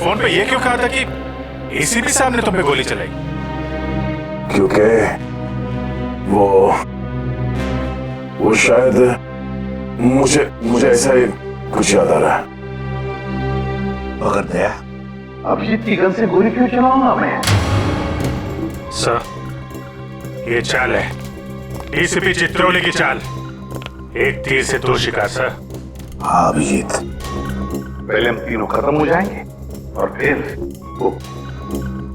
Phone पे ये क्यों कहा था कि एसीपी साहब ने तुम पे गोली चलाई? क्योंकि वो शायद मुझे ऐसा ही कुछ याद आ रहा है। मगर दया, अब इतनी गन से गोली क्यों चलाऊंगा मैं? सर, ये चाल है एसीपी चित्रोले की चाल। एक तीर से दो शिकार सर। हाँ अभिजीत, पहले हम तीनों खत्म हो जाएंगे और फिर वो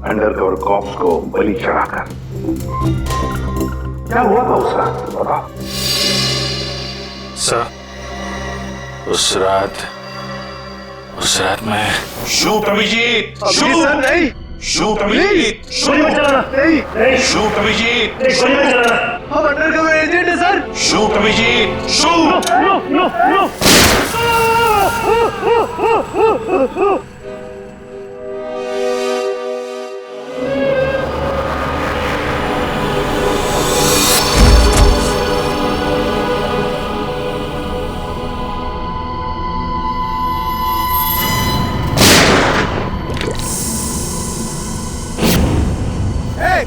अंडरकवर कॉप्स को बलि चढ़ाकर। क्या हुआ था उस रात बता? सर, उस रात मैं शूट अभिजीत, शूट नहीं, शूट अभिजीत, गोली मत चलाना, नहीं, शूट अभिजीत, गोली मत चलाना, हम अंडरकवर एजेंट हैं sir. Shoot Abhijit, shoot. No.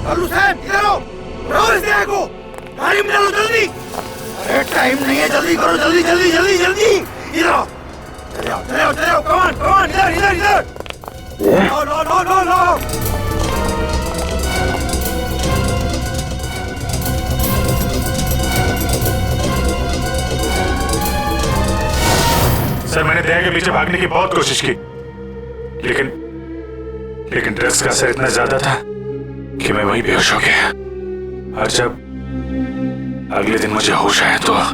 Kallu साहब इधर आओ, उठाओ इस गाय को, गाड़ी में डालो जल्दी। अरे टाइम नहीं है, जल्दी करो, जल्दी। इधर आओ, चले आओ, कमान, इधर। लो। सर, मैंने दया के पीछे भागने की बहुत कोशिश की, लेकिन ड्रग्स का असर इतना ज्यादा था कि मैं वहीं बेहोश हो गया। और जब अगले दिन मुझे होश आया तो हाँ,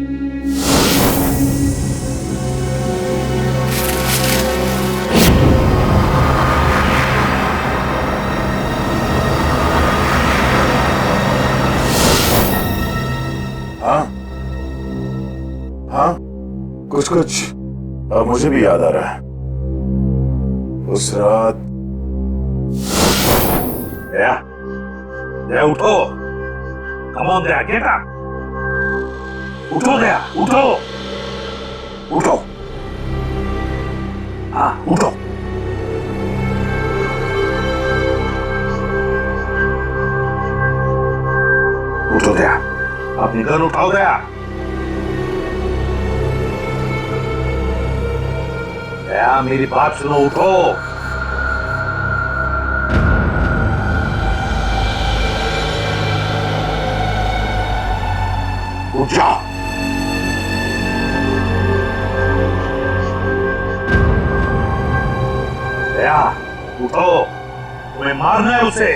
कुछ अब मुझे भी याद आ रहा है। उस रात दया उठो, come on Daya, get up, उठो दया, उठो, हाँ उठो। उठो दया, अपनी गन उठाओ दया। दया मेरी बात सुनो, उठो। उठ जाओ। दया उठो, तुम्हें मारना है उसे।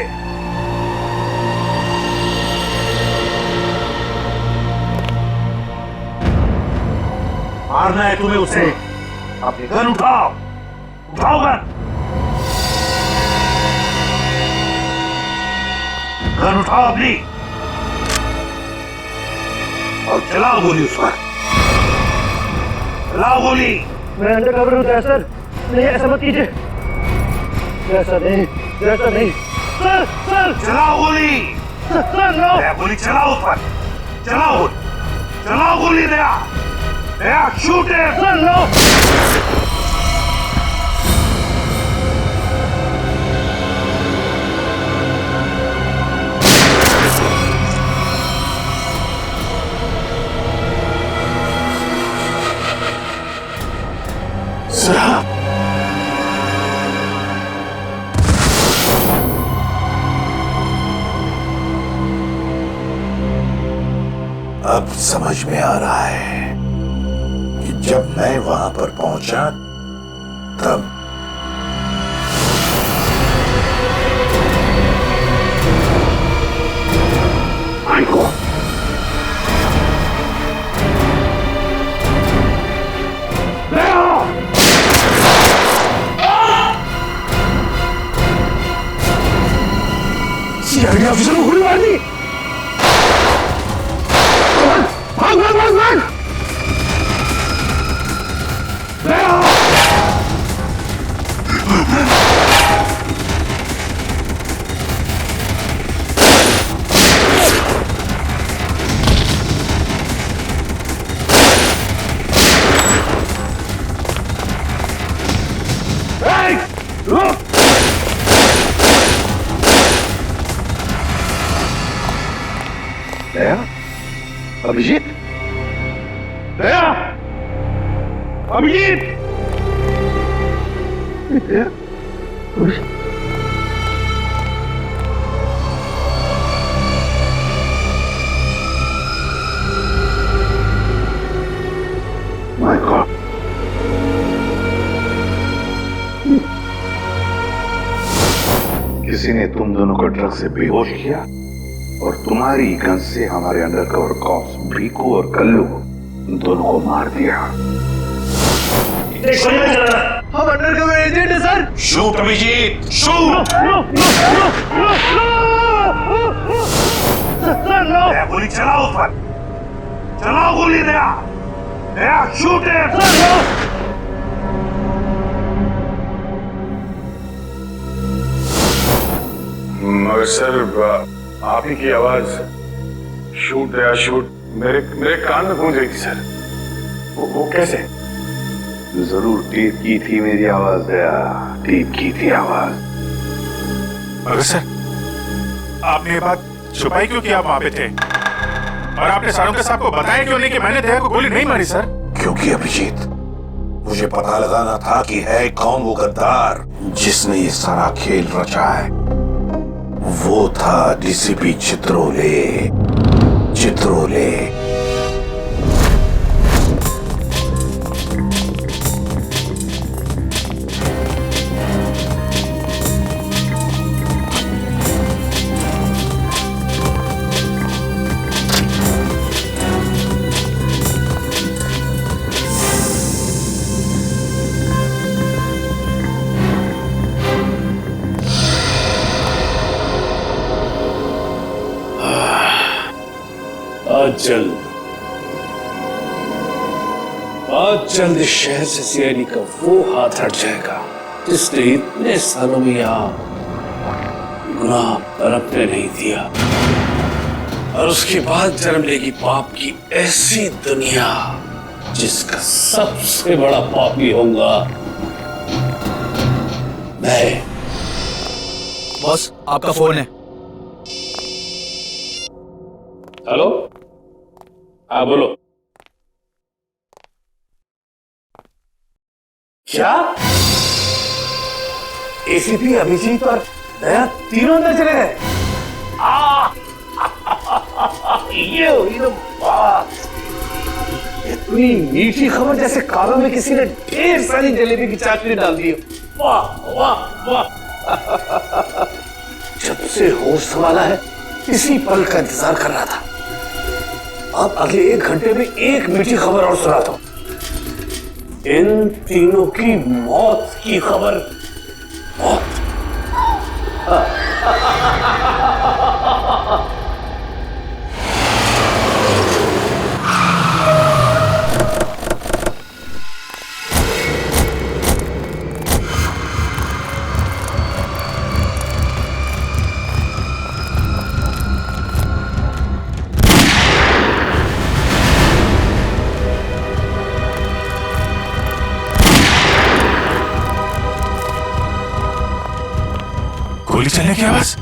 मारना है तुम्हें उसे। अपनी गन उठाओ गन उठाओ अपनी, और चलाओ गोली उस पर, चलाओ गोली। मैं अंडरकवर हूँ सर, नहीं ऐसा मत कीजिए, ऐसा नहीं सर, चलाओ गोली, सर नो। गोली चलाओ उस पर, चलाओ गोली। दया शूट है सर, नो। अब समझ में आ रहा है कि जब मैं वहां पर पहुंचा तब आइको सीआईडी ऑफिसर को गोली मार दी। भाग। दया, अभिजीत, दया, अभिजीत, दया, अभिजीत। My God. किसी ने तुम दोनों को ड्रग से बेहोश किया और तुम्हारी गन से हमारे अंडरकवर कॉप्स भीकू और कल्लू दोनों को मार दिया। हम अंडरकवर एजेंट हैं sir. Shoot Abhijit, shoot. Daya, गोली चलाओ उस पर, चलाओ गोली। दया, दया, शूट है। मगर सर आप ही की आवाज शूट दया शूट मेरे कान में गूंज रही थी सर। वो कैसे? जरूर टेप की थी मेरी आवाज दया, टेप की थी आवाज। मगर सर, आपने ये बात छुपाई क्यों कि आप वहां पे थे? और आपने सारों साहब को बताया क्यों नहीं कि मैंने दया को गोली नहीं मारी सर? क्योंकि अभिजीत, मुझे पता लगाना था कि है कौन वो गद्दार जिसने ये सारा खेल रचा है। वो था डीसीपी चित्रोले। चित्रोले आज जल्द इस शहर से सीआईडी का वो हाथ हट जाएगा जिसने इतने सालों में यहाँ गुनाह पनपने नहीं दिया, और उसके बाद जन्म लेगी पाप की ऐसी दुनिया जिसका सबसे बड़ा पापी होगा मैं। बॉस, आपका फोन है। हेलो, हाँ बोलो। क्या एसीपी अभिजीत और दया तीनों अंदर चले गए? ये हुई ना बात। इतनी मीठी खबर जैसे कालों में किसी ने ढेर सारी जलेबी की चाटनी डाल दी। वाह वाह वाह। जब से होश संभाला है इसी पल का इंतजार कर रहा था। अब अगले 1 घंटे में एक मीठी खबर और सुनाता हूं। इन तीनों की मौत की खबर। मौत। गोली चलने की आवाज।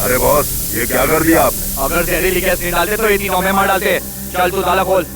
अरे बॉस, ये क्या कर दिया आपने? अगर जहरीली गैस नहीं डालते तो ये तीनों में मार डालते। चल तू ताला खोल।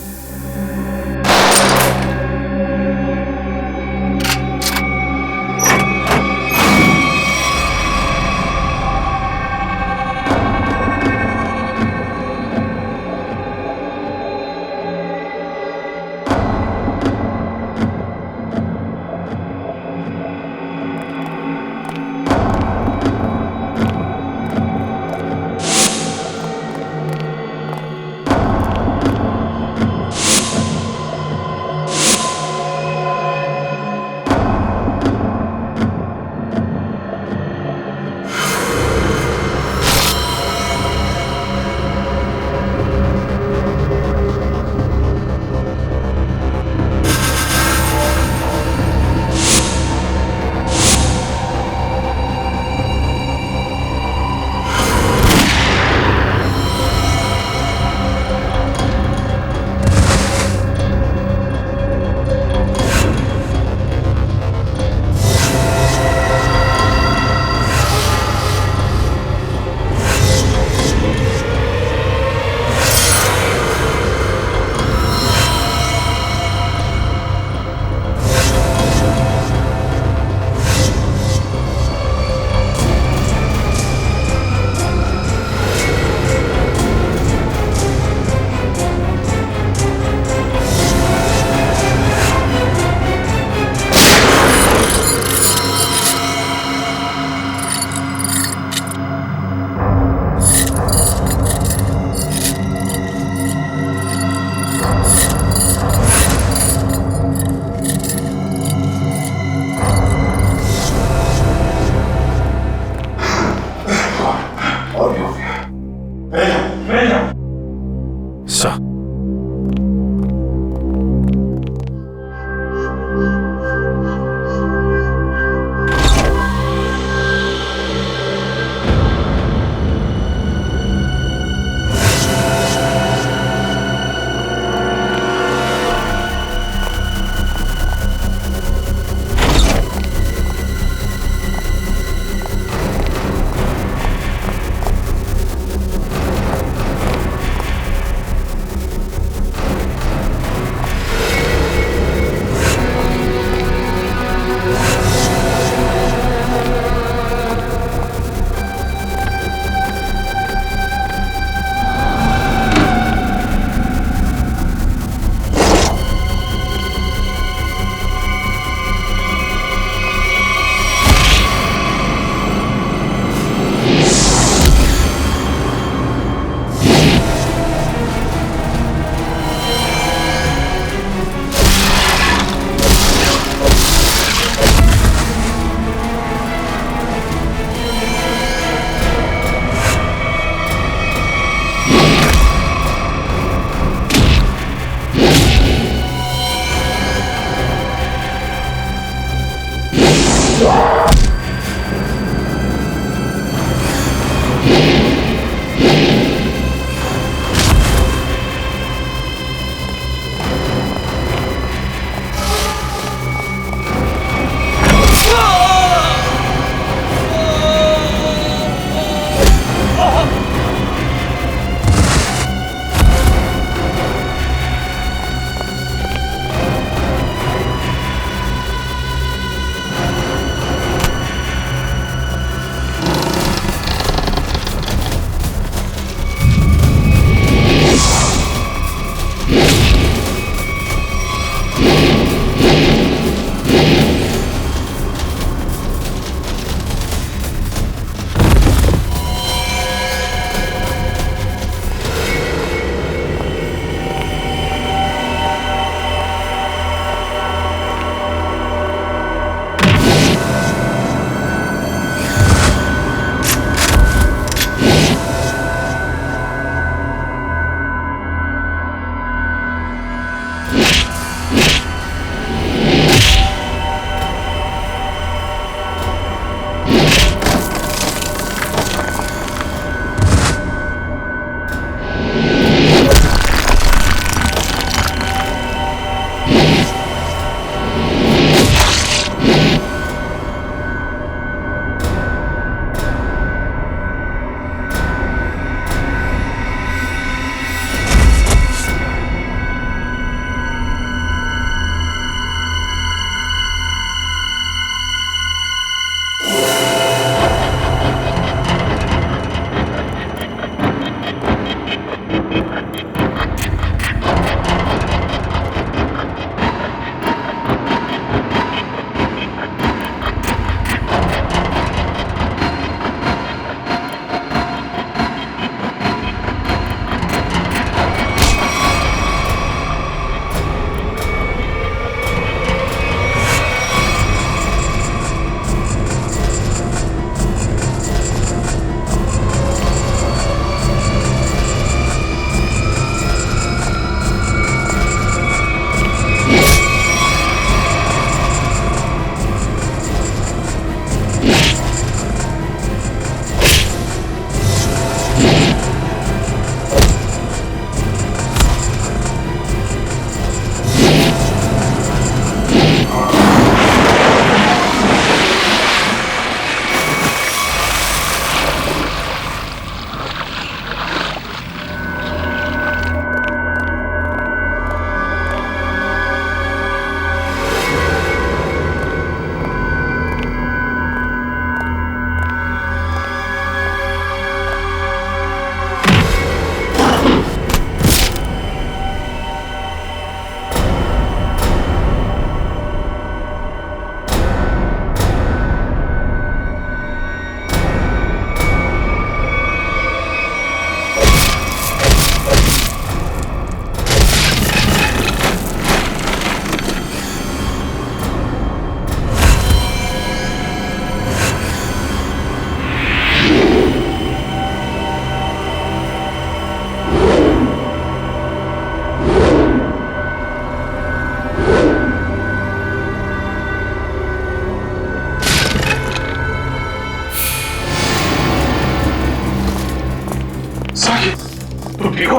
ठीक हो?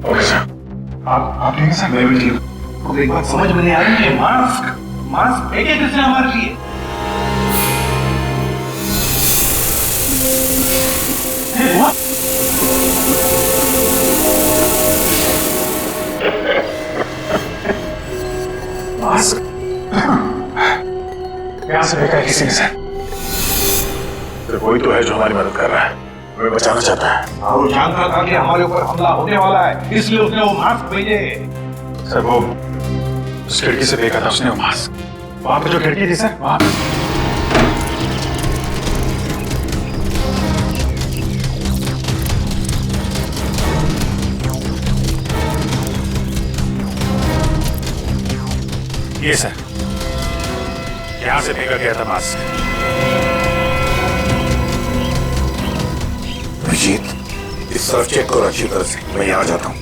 Okay sir. आप ठीक है सर? मैं भी ठीक हूँ। तो एक बात समझ में नहीं आ रही है, मास्क फेंके किसने हमारे लिए? मास्क यहां से फेंका है किसी ने सर। वही तो है जो हमारी मदद कर रहा है, हमें बचाना चाहता है। और वो जानता था कि हमारे ऊपर हमला होने वाला है, इसलिए उसने वो मास्क भेजे। सर वो उस खिड़की से फेंका था उसने वो मास्क, वहां पे जो खिड़की थी सर, वहां पे। ये सर, यहां से फेंका गया था मास्क। अभिजीत, इस तरफ चेक करो अच्छी तरह से, मैं यहां जाता हूं।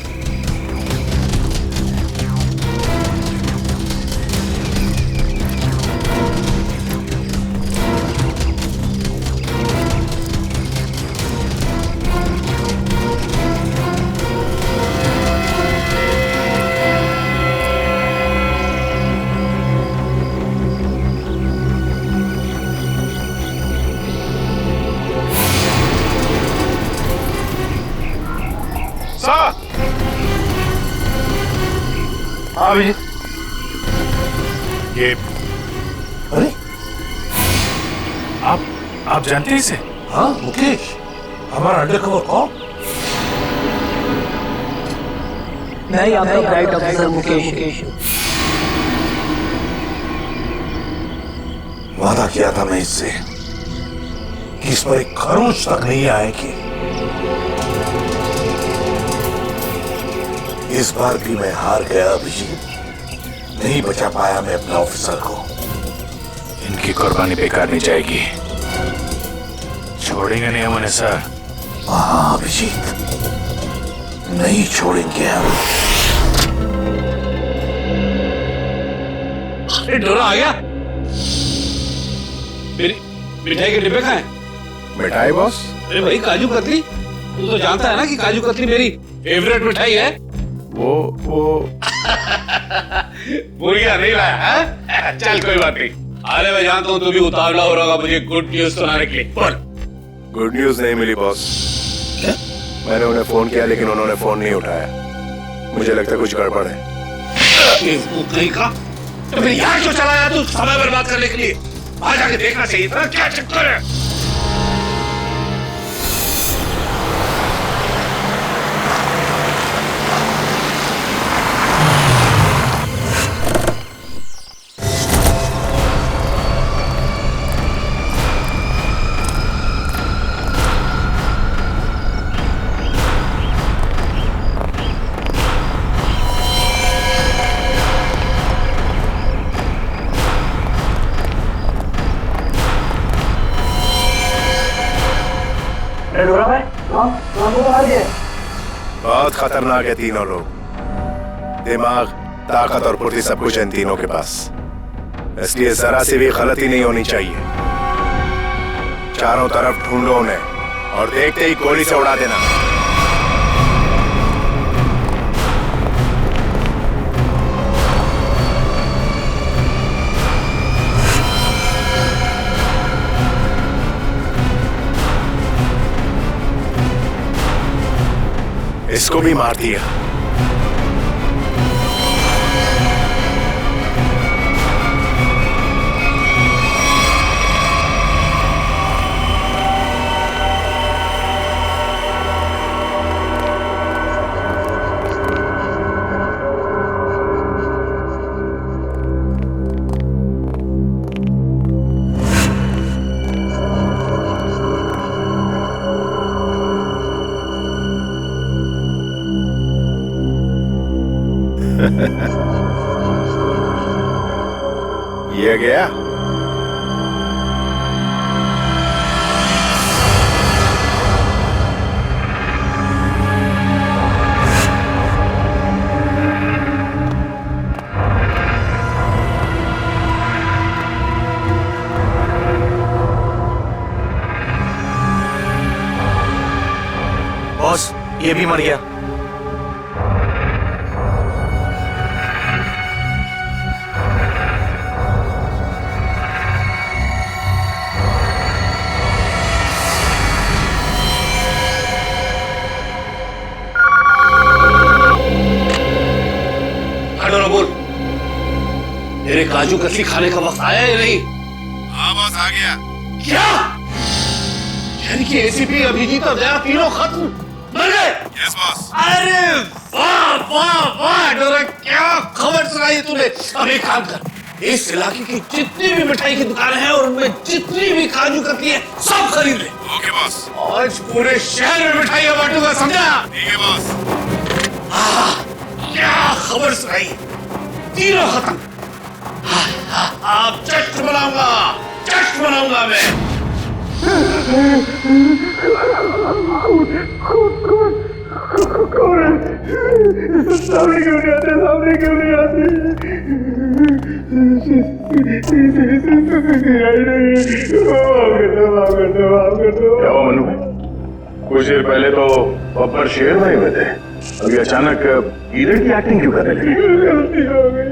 अभिजीत, ये अरे आप जानते हैं इसे? हाँ मुकेश, हमारा अंडरकवर कॉप। मैं आपका ब्राइट ऑफिसर मुकेश। वादा किया था मैं इससे कि इस पर एक खरोंच तक नहीं आएगी। इस बार भी मैं हार गया अभिजीत, नहीं बचा पाया मैं अपने ऑफिसर को। इनकी कुर्बानी बेकार नहीं जाएगी, छोड़ेंगे नहीं हम उन्हें सर। हाँ अभिजीत, नहीं छोड़ेंगे हम। डोरा आ गया। मेरी मिठाई के डिब्बे कहाँ हैं? मिठाई बॉस? अरे भाई काजू कतली, तू तो जानता है ना कि काजू कतली मेरी फेवरेट मिठाई है। वो बुढ़िया नहीं लाया है? चल कोई बात नहीं। अरे मैं जानता हूँ तू भी उतावला हो रहा होगा मुझे गुड न्यूज सुनाने के लिए। बोल। गुड न्यूज नहीं मिली बॉस। मैंने उन्हें फोन किया लेकिन उन्होंने फोन नहीं उठाया। मुझे लगता है कुछ गड़बड़ है। कहीं का तो फिर यहाँ क्यों चला आया तू समय बर्बाद करने के लिए? वहां जाके देखना चाहिए था क्या चक्कर है। बहुत खतरनाक है तीनों लोग। दिमाग, ताकत और फुर्ती सब कुछ है इन तीनों के पास, इसलिए जरा सी भी गलती नहीं होनी चाहिए। चारों तरफ ढूंढो उन्हें और देखते ही गोली से उड़ा देना। इसको भी मार दिया। ये भी मर गया। बोल, मेरे काजू कतली खाने का वक्त आया या नहीं? हाँ बॉस, आ गया। क्या? यानी कि एसीपी अभिजीत और दया तीनों खत्म मर गए? Yes boss. अरे वाह वाह वाह डोरा, क्या खबर सुनाई तूने। अब एक काम कर, इस इलाके की जितनी भी मिठाई की दुकानें हैं और उनमें जितनी भी काजू कतली है सब खरीद ले। Okay boss. आज पूरे शहर में मिठाइयां बांटूंगा, समझा? ठीक है बॉस। क्या खबर सुनाई, तीनों खत्म। आप जश्न मनाऊंगा, जश्न मनाऊंगा मैं। सामने क्यों नहीं आते, सामने क्यों नहीं आते? क्या हुआ मनु? कुछ देर पहले तो बब्बर शेर बने हुए थे, अभी अचानक हीरे की एक्टिंग क्यों करने लगे? गलती हो गई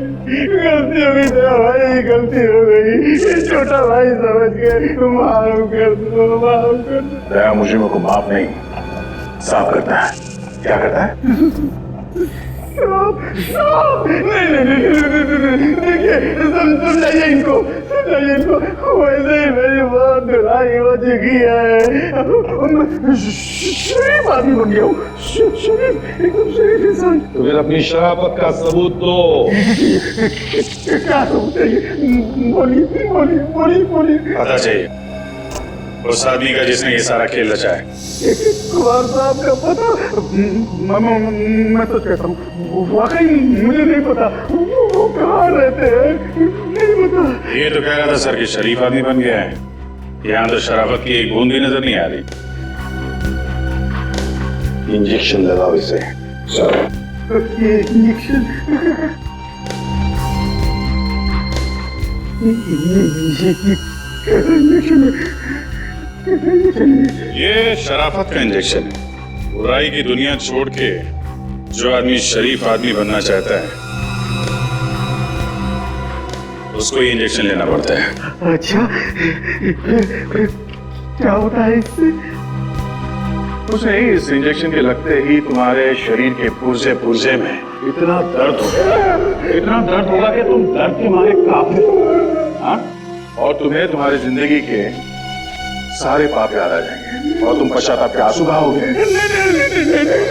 भाई, गलती हो गई। छोटा भाई समझ के माफ कर दो, माफ कर दो। दया मुझे को माफ नहीं, साफ करता है। क्या करता है? देखिए, समझाइए इनको, समझाइए इनको। वैसे ही मेरी बहुत धुलाई हो चुकी है। शरीफ आदमी बन गया हूँ, शरीफ, एकदम शरीफ इंसान। तो फिर अपनी शराफत का सबूत दो। क्या सबूत चाहिए? बोलिए बोलिए बोलिए बोलिए। पता चाहिए उस आदमी का जिसने ये सारा खेल रचा है। कुमार साहब का पता? मैं सच कहता हूँ, वाकई मुझे नहीं पता। वो कहाँ रहते हैं, नहीं पता। ये तो कह रहा था सर कि शरीफ आदमी बन गया है। यहाँ तो शराफत की एक बूंद भी नजर नहीं आ रही। इंजेक्शन लगाओ इसे। ये इंजेक्शन, ये शराफत का इंजेक्शन है। बुराई की दुनिया छोड़ के जो आदमी शरीफ आदमी बनना चाहता है उसको ये इंजेक्शन लेना पड़ता है। अच्छा, क्या होता है इससे? कुछ नहीं, इस इंजेक्शन के लगते ही तुम्हारे शरीर के पुर्जे पुर्जे में इतना दर्द होगा कि तुम दर्द के मारे कांपने लगोगे। हाँ? और तुम्हें तुम्हारी जिंदगी के सारे पाप याद आ जाएंगे और तुम पश्चाताप के आंसू बहाओगे।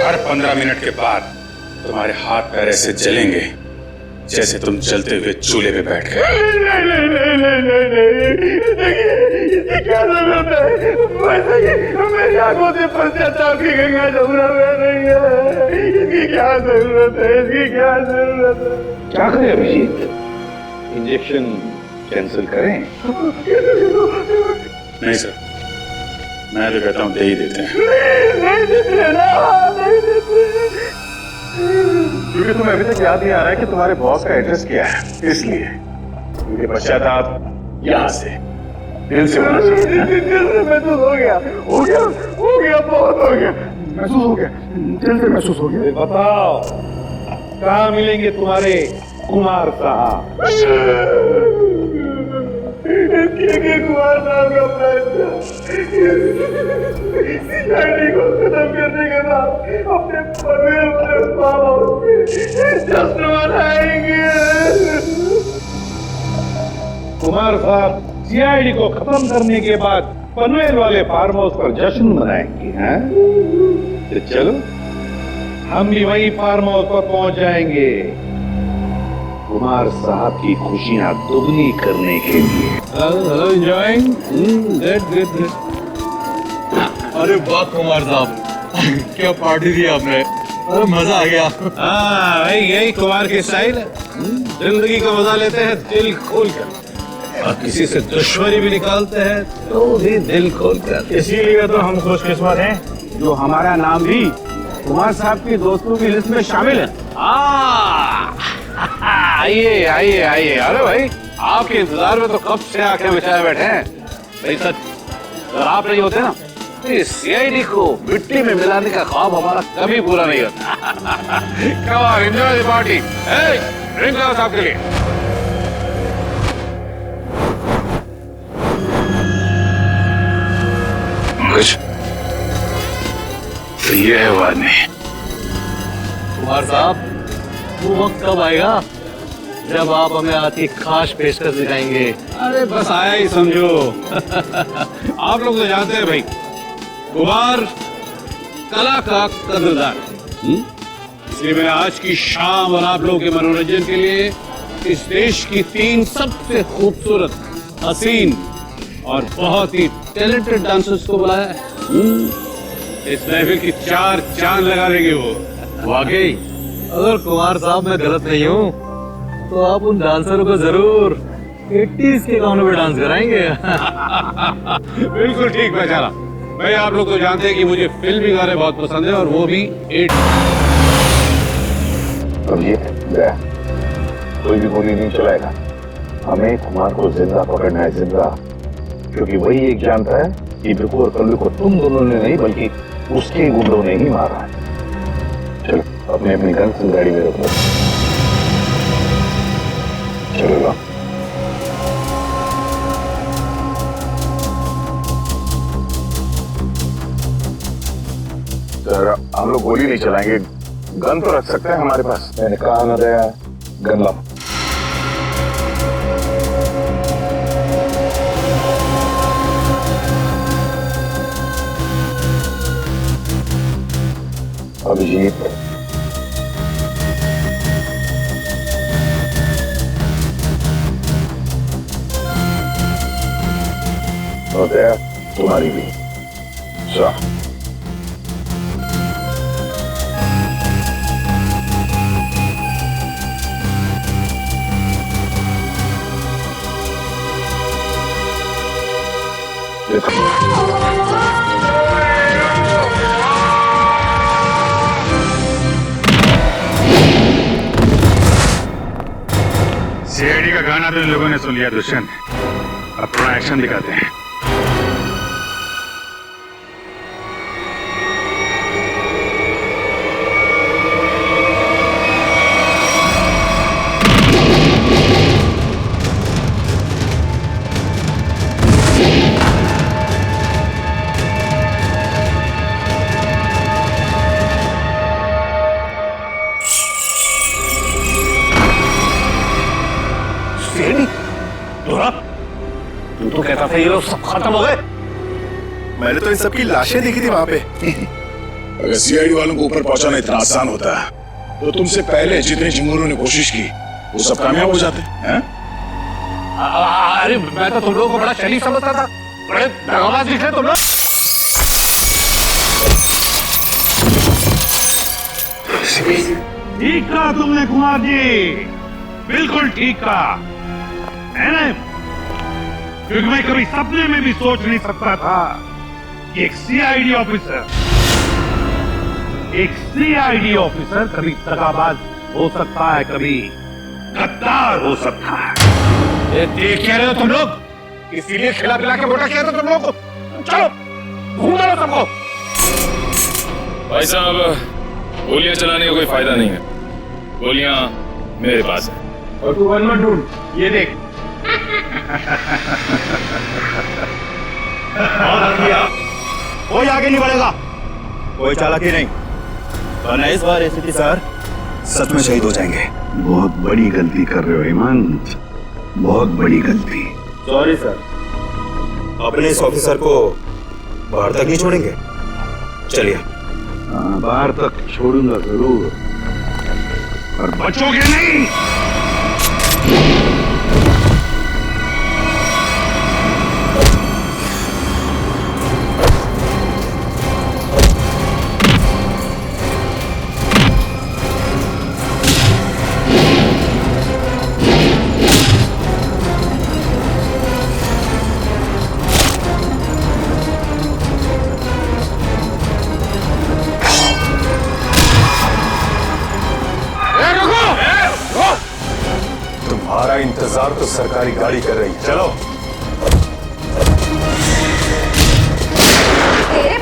हर 15 मिनट के बाद तुम्हारे हाथ पैर ऐसे जलेंगे जैसे तुम जलते हुए चूल्हे पे बैठ गए। देखिए, क्या जरूरत है? वैसे ही मेरी आंखों से पश्चाताप की गंगा जमुना बह रही है। इसकी क्या जरूरत है? इसकी क्या जरूरत है? क्या करें अभिजीत? इंजेक्शन कैंसिल करें? नहीं सर, मैं तो कहता हूँ दे ही देते हैं। नहीं देते ना, नहीं देते। क्योंकि तुम्हें अभी तक याद नहीं आ रहा है कि तुम्हारे बॉस का एड्रेस क्या है, इसलिए। क्योंकि पश्चाताप यहाँ से दिल से होना चाहिए। दिल से महसूस हो गया, बहुत हो गया, महसूस हो गया, दिल से महसूस हो गया। बताओ, कहाँ मिलेंगे तुम्हारे कुमार साहब? कुमार साहब का फैसला सीआईडी को खत्म करने के बाद अपने पनवेल वाले फार्म हाउस में जश्न मनाएंगे। कुमार साहब सीआईडी को खत्म करने के बाद पनवेल वाले फार्म हाउस पर जश्न मनाएंगे, हैं? तो चलो, हम भी वही फार्म हाउस पर पहुंच जाएंगे कुमार साहब की खुशियां दुगनी करने के लिए। Hello enjoying? गुड। अरे वाह कुमार साहब, क्या पार्टी दी आपने, अरे मजा आ गया। हाँ भाई, यही कुमार की स्टाइल है। जिंदगी का मजा लेते हैं दिल खोल कर, और किसी से दुश्मनी भी निकालते हैं तो भी दिल खोल कर। इसीलिए तो हम खुशकिस्मत हैं जो हमारा नाम भी कुमार साहब की दोस्तों की लिस्ट में शामिल है। आइए आइए आइए। अरे भाई, आपके इंतजार में तो कब से आंखें बिछाए बैठे हैं। भाई सच, अगर आप नहीं होते ना सीआईडी को मिट्टी में मिलाने का ख्वाब हमारा कभी पूरा नहीं होता। Come on, enjoy the party. Hey, drink लाओ साहब के लिए। कुछ तो ये है वानी। कुमार साहब, वो वक्त कब आएगा जब आप हमें आपकी खास पेशकश दिखाएंगे? अरे बस आया ही समझो। आप लोग तो जानते हैं भाई, कुमार कला का कदरदान है। इसलिए मैं आज की शाम और आप लोगों के मनोरंजन के लिए इस देश की 3 सबसे खूबसूरत, हसीन और बहुत ही टैलेंटेड डांसर्स को बुलाया है। इस महफिल की 4 चांद लगा देंगे वो। वाकई अगर कुमार साहब मैं गलत नहीं हूँ तो आप उन डांसरों को जरूर 80s के गानों पे डांस कराएंगे। बिल्कुल ठीक पहचाना भाई। आप लोग तो जानते हैं कि मुझे फिल्मी गाने बहुत पसंद है, और वो भी 8। अब ये गया, कोई भी गोली नहीं चलाएगा। हमें कुमार को जिंदा पकड़ना है, जिंदा। क्योंकि वही एक जानता है कि बिरकू और कल्लू को तुम दोनों ने नहीं बल्कि उसके गुंडों ने ही मारा है। चलो अपने अपनी गन से गाड़ी में रख लो। चलो सर, हम लोग गोली नहीं चलाएंगे, गन तो रख सकते हैं हमारे पास। मैंने कहा ना दया, गन लाओ। अभिजीत, और दया तुम्हारी भी। अच्छा सीआईडी का गाना तो इन लोगों ने सुन लिया दुष्यंत। अब थोड़ा एक्शन दिखाते हैं। तू तो कहता था ये लोग सब खत्म हो गए। मैंने तो इन सबकी लाशें देखी थी वहां पे। अगर सीआईडी वालों को ऊपर पहुंचाना इतना आसान होता तो तुमसे पहले जितने चिंगूरों ने कोशिश की वो सब कामयाब हो जाते हैं। अरे मैं तो तुम लोगों को बड़ा शरीफ समझता था, बड़े दगाबाज निकले तुम लोग। ठीक कहा तुमने कुमार जी, बिल्कुल ठीक कहा है ना? क्योंकि मैं कभी सपने में भी सोच नहीं सकता था कि एक सीआईडी ऑफिसर कभी दगाबाज हो सकता है, कभी गद्दार हो सकता है। ये देख क्या रहे हो तुम लोग? इसीलिए खिला पिला के मोटा किया था तुम लोग को। चलो घूम लो सबको। भाई साहब, गोलियां चलाने का कोई फायदा नहीं है, गोलियां मेरे पास है। और तू वन ढूंढ, ये देख। कोई आगे नहीं बढ़ेगा, कोई चालाकी नहीं, वरना इस बार एसीपी सर सच में शहीद हो जाएंगे। बहुत बड़ी गलती कर रहे हो हेमंत, बहुत बड़ी गलती। सॉरी सर, अपने इस ऑफिसर को बाहर तक नहीं छोड़ेंगे। चलिए। हाँ, बाहर तक छोड़ूंगा जरूर, पर बचोगे नहीं। तुम्हारा इंतजार तो सरकारी गाड़ी कर रही। चलो। तेरे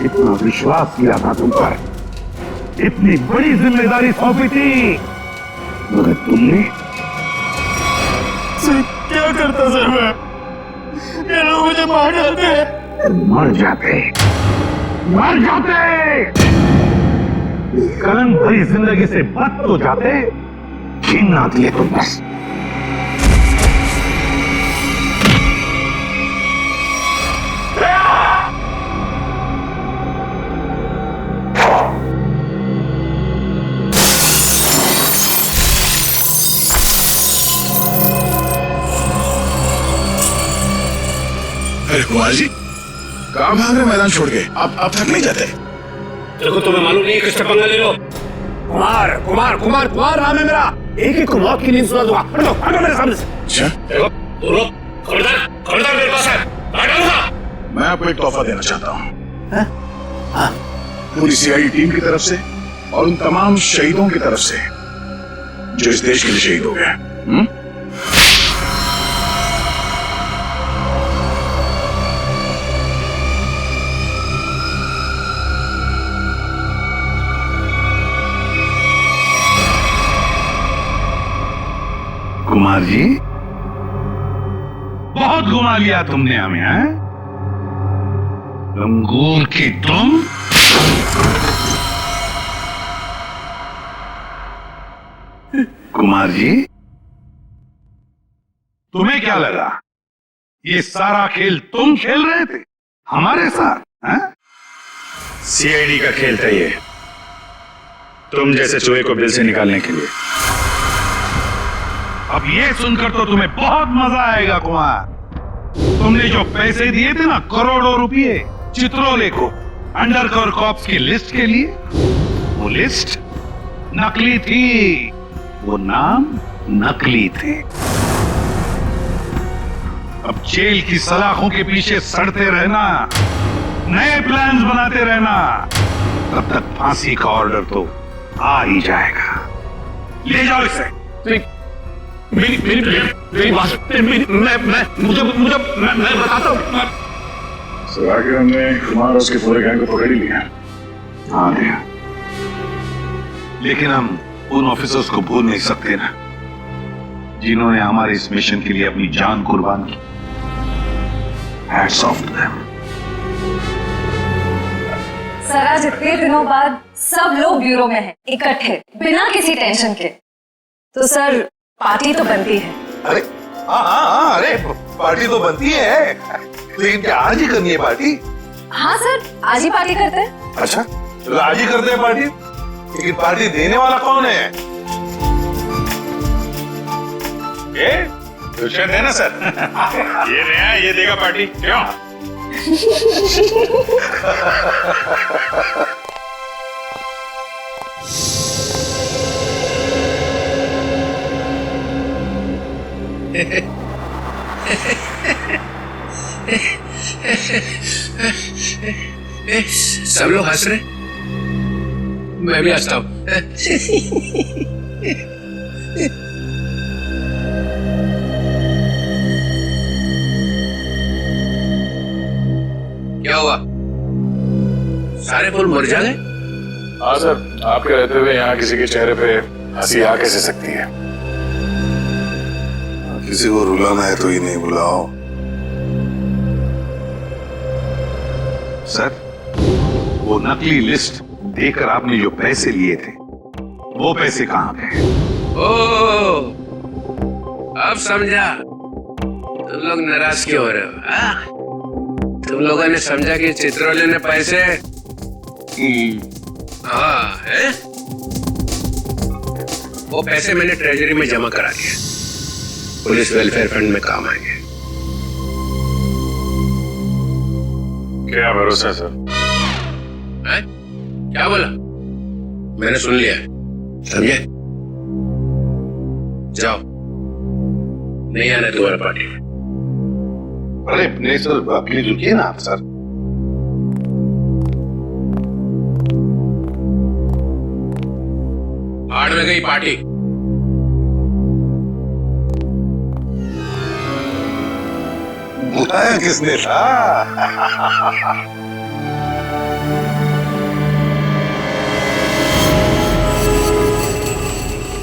इतना विश्वास किया था तुम पर, इतनी बड़ी जिम्मेदारी सौंपी थी, मगर तुमने। सर क्या करता सर मैं? ये लोग मुझे मार डालते। मर जाते, मर जाते। इस कलंक भरी जिंदगी से बच तो जाते, जीन ना दिए तुम बस। अरे कुमार जी, कहाँ भाग रहे मैदान छोड़ के? आप थक नहीं जाते? देखो तुम्हें मालूम नहीं है किससे पंगा ले लो। कुमार कुमार कुमार कुमार नाम है मेरा। एक एक को मौत की नींद सुना दूंगा। हटो हटो मेरे सामने से। अच्छा, देखो तुम लोग खबरदार खबरदार मेरे पास है, हटाऊंगा। मैं आपको एक तोहफा देना चाहता हूँ, पूरी सीआईडी टीम की तरफ से और उन तमाम शहीदों की तरफ से जो इस देश के लिए शहीद हो गए। कुमार जी, बहुत घुमा लिया तुमने हमें, हैं? लंगूर की तुम। कुमार जी, तुम्हें क्या लगा ये सारा खेल तुम खेल रहे थे हमारे साथ? हैं? सीआईडी का खेल था ये, तुम जैसे चूहे को बिल से निकालने के लिए। अब ये सुनकर तो तुम्हें बहुत मजा आएगा कुमार। तुमने जो पैसे दिए थे ना, करोड़ों रुपए चित्रोले को अंडरकवर कॉप्स की लिस्ट के लिए, वो लिस्ट नकली थी, वो नाम नकली थे। अब जेल की सलाखों के पीछे सड़ते रहना, नए प्लान्स बनाते रहना, तब तक फांसी का ऑर्डर तो आ ही जाएगा। ले जाओ इसे। मेरी बात मैं बताता हूँ। सर आगे हमने कुमार और उसके पूरे गैंग को पकड़ ही लिया। हाँ भैया, लेकिन हम उन ऑफिसर्स को भूल नहीं सकते ना, जिन्होंने हमारे इस मिशन के लिए अपनी जान कुर्बान की। Hats off to them. Sir आज इतने दिनों बाद सब लोग ब्यूरो में हैं, इकट्ठे, बिना किसी टेंशन के। तो सर पार्टी तो बनती है। अरे हाँ, अरे पार्टी तो बनती है, लेकिन क्या आज ही करनी है पार्टी? हाँ सर, आज ही पार्टी करते हैं। अच्छा, तो आज ही करते हैं पार्टी, लेकिन पार्टी देने वाला कौन है? ये दुष्यंत है ना सर। ये नया, ये देगा पार्टी। क्यों? सब लोग हंस रहे, मैं भी हंसता हूं। क्या हुआ, सारे फूल मुरझा गए? हाँ सर, आपके रहते हुए यहाँ किसी के चेहरे पे हंसी आ कैसे सकती है? किसी को रुलाना है तो ही नहीं बुलाओ। सर, वो नकली लिस्ट देकर आपने जो पैसे लिए थे, वो पैसे कहां गए? ओ, अब समझा तुम लोग नाराज क्यों हो रहे हो? तुम लोगों ने समझा कि चित्रोले ने पैसे हाँ है? वो पैसे मैंने ट्रेजरी में जमा करा दिए, पुलिस वेलफेयर फंड में काम आएंगे। क्या भरोसा सर? है? क्या बोला? मैंने सुन लिया, समझे? जाओ, नहीं आना तुम्हारा पार्टी में। अरे नहीं सर, प्लीज रुकिए ना आप सर। भाड़ में गई पार्टी। बुलाया किसने था?